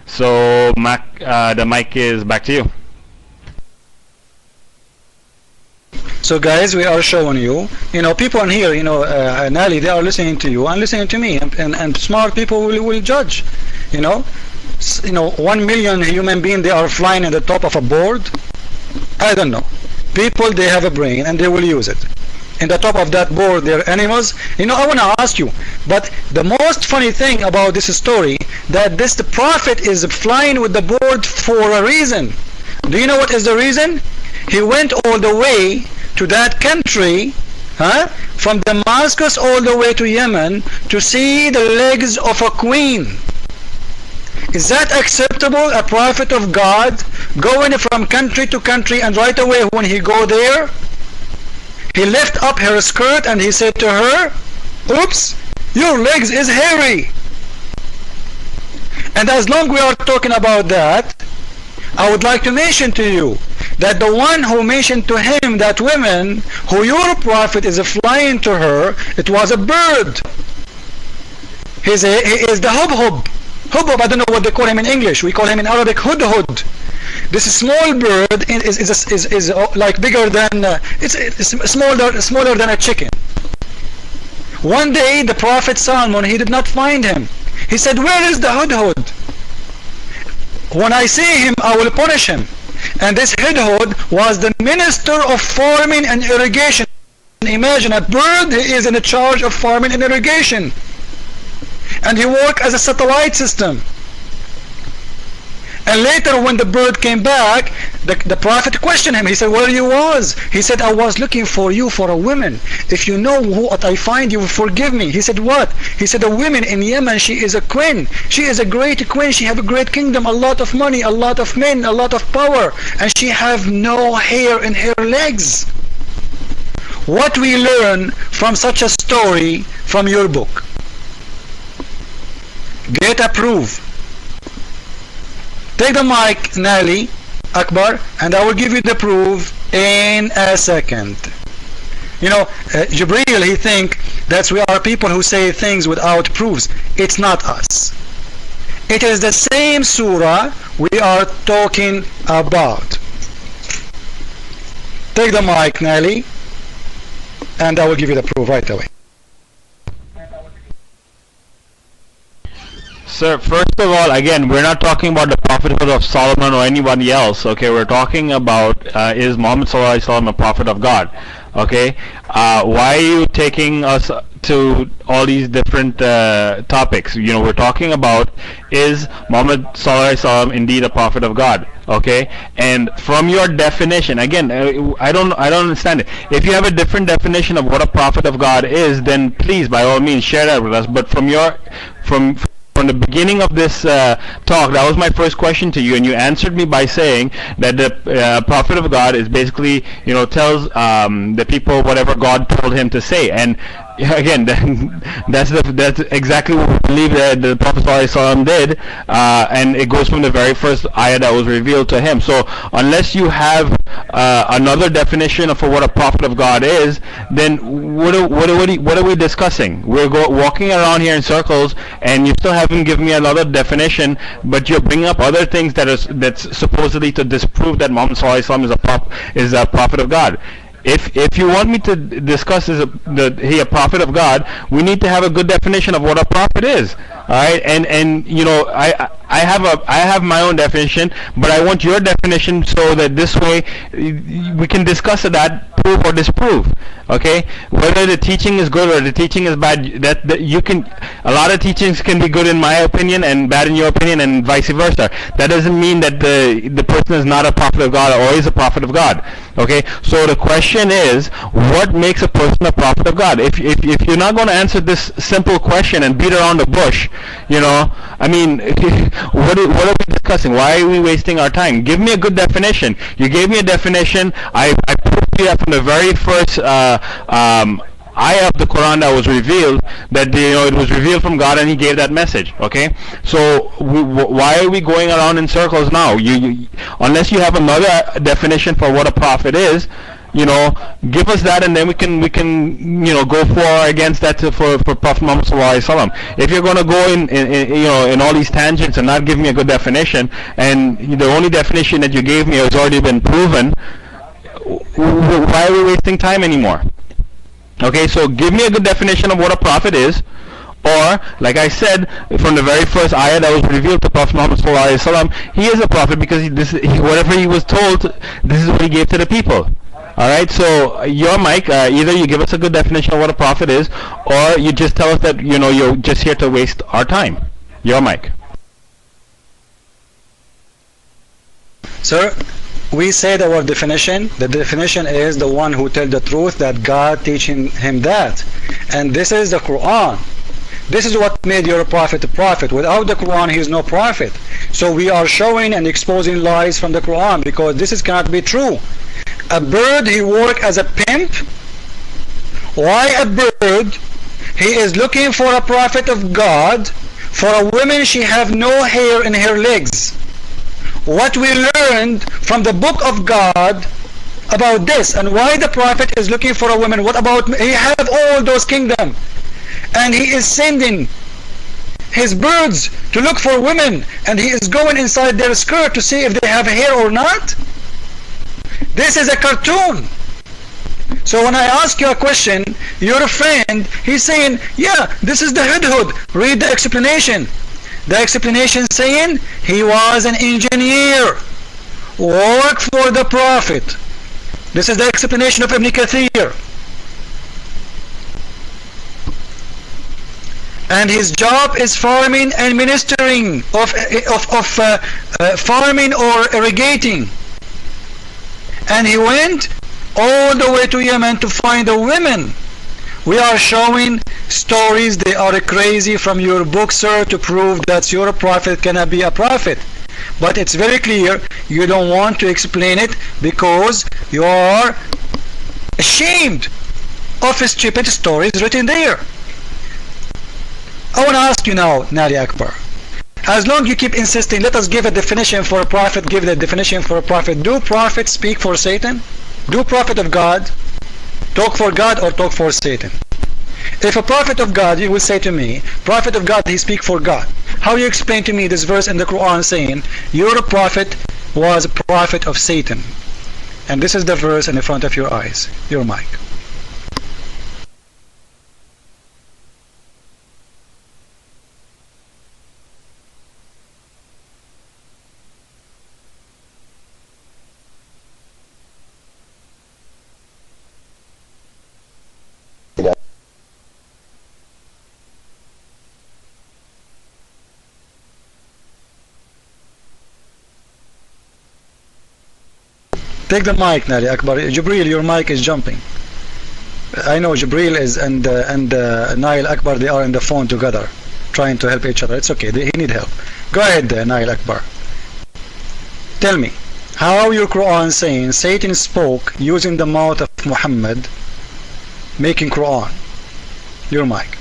So, Mac, the mic is back to you. So guys, we are showing you, people in here, Nali, they are listening to you and listening to me, and smart people will judge, 1 million human beings, they are flying at the top of a board. I don't know. People, they have a brain and they will use it. In the top of that board, they're animals. I want to ask you, but the most funny thing about this story, that the prophet is flying with the board for a reason. Do you know what is the reason? He went all the way to that country, from Damascus all the way to Yemen, to see the legs of a queen. Is that acceptable? A prophet of God going from country to country, and right away when he go there, he lift up her skirt and he said to her, oops, your legs is hairy. And as long we are talking about that, I would like to mention to you that the one who mentioned to him that woman who your prophet is flying to her, it was a bird. He is the hubhub. Hubhub, I don't know what they call him in English. We call him in Arabic hudhud. This small bird is like bigger than it's smaller than a chicken. One day the Prophet Solomon, he did not find him. He said, where is the hudhud? When I see him, I will punish him. And this hudhud was the minister of farming and irrigation. Imagine a bird, he is in charge of farming and irrigation. And he worked as a satellite system. And later when the bird came back, the prophet questioned him. He said, where you was? He said, I was looking for you for a woman. If you know what I find, you will forgive me. He said, what? He said, a woman in Yemen, she is a queen. She is a great queen. She have a great kingdom, a lot of money, a lot of men, a lot of power. And she have no hair in her legs. What we learn from such a story from your book? Get a proof. Take the mic, Nali Akbar, and I will give you the proof in a second. Jibreel, he think that we are people who say things without proofs. It's not us. It is the same surah we are talking about. Take the mic, Nali, and I will give you the proof right away. Sir, first of all, again, we're not talking about the prophethood of Solomon or anybody else, okay? We're talking about, is Muhammad Sallallahu Alaihi Wasallam a prophet of God, okay? Why are you taking us to all these different topics? We're talking about, is Muhammad Sallallahu Alaihi Wasallam indeed a prophet of God, okay? And from your definition, again, I don't understand it. If you have a different definition of what a prophet of God is, then please, by all means, share that with us. But from the beginning of this talk, that was my first question to you, and you answered me by saying that the prophet of God is basically, tells the people whatever God told him to say. And again, that's exactly what we believe that the Prophet ﷺ did, and it goes from the very first ayah that was revealed to him. So unless you have another definition for what a prophet of God is, then what are we discussing? We're walking around here in circles, and you still haven't given me another definition, but you're bringing up other things that's supposedly to disprove that Muhammad ﷺ is a prophet of God. If you want me to discuss he a prophet of God, we need to have a good definition of what a prophet is. All right, and I have my own definition, but I want your definition so that this way we can discuss that, prove or disprove. Okay, whether the teaching is good or the teaching is bad, that you can. A lot of teachings can be good in my opinion and bad in your opinion, and vice versa. That doesn't mean that the person is not a prophet of God or is a prophet of God. Okay, so the question is, what makes a person a prophet of God? If you're not going to answer this simple question and beat around the bush, I mean, what are we discussing? Why are we wasting our time? Give me a good definition. You gave me a definition. I proved you that from the very first ayah of the Quran that was revealed, that it was revealed from God and He gave that message. Okay, so why are we going around in circles now? Unless you have another definition for what a prophet is, you know, give us that, and then we can you know, go for against that for Prophet Muhammad sallallahu alaihi wasallam. If you're going to go in you know, in all these tangents and not give me a good definition, and the only definition that you gave me has already been proven, why are we wasting time anymore? Okay, so give me a good definition of what a prophet is. Or, like I said, from the very first ayah that was revealed to Prophet Muhammad sallallahu alaihi wasallam, he is a prophet because whatever he was told, this is what he gave to the people. Alright, so your mic, either you give us a good definition of what a prophet is, or you just tell us that, you know, you're just here to waste our time. Your mic. Sir, we said our definition. The definition is the one who tells the truth, that God teaching him that. And this is the Quran. This is what made your prophet a prophet. Without the Quran, he is no prophet. So we are showing and exposing lies from the Quran, because this cannot be true. A bird, he work as a pimp. Why a bird? He is looking for a prophet of God. For a woman, she have no hair in her legs. What we learned from the book of God about this, and why the prophet is looking for a woman. What about, he have all those kingdom, and he is sending his birds to look for women, and he is going inside their skirt to see if they have hair or not. This is a cartoon. So when I ask you a question, your friend, he's saying, yeah, this is the hudhud. Read the explanation. The explanation saying he was an engineer, worked for the prophet. This is the explanation of Ibn Kathir. And his job is farming and ministering of farming or irrigating. And he went all the way to Yemen to find the women. We are showing stories, they are crazy from your book, sir, to prove that your prophet cannot be a prophet. But it's very clear you don't want to explain it because you are ashamed of stupid stories written there. I want to ask you now, Naliakbar, as long you keep insisting, let us give a definition for a prophet, give the definition for a prophet. Do prophets speak for Satan? Do prophet of God talk for God or talk for Satan? If a prophet of God, you will say to me, prophet of God, he speak for God. How you explain to me this verse in the Quran saying, your prophet was a prophet of Satan? And this is the verse in the front of your eyes. Your mic. Take the mic, Naliakbar. Jibril, your mic is jumping. I know Jibril is and Naliakbar, they are on the phone together, trying to help each other. It's okay. He need help. Go ahead, Naliakbar. Tell me, how your Quran saying Satan spoke using the mouth of Muhammad, making Quran? Your mic.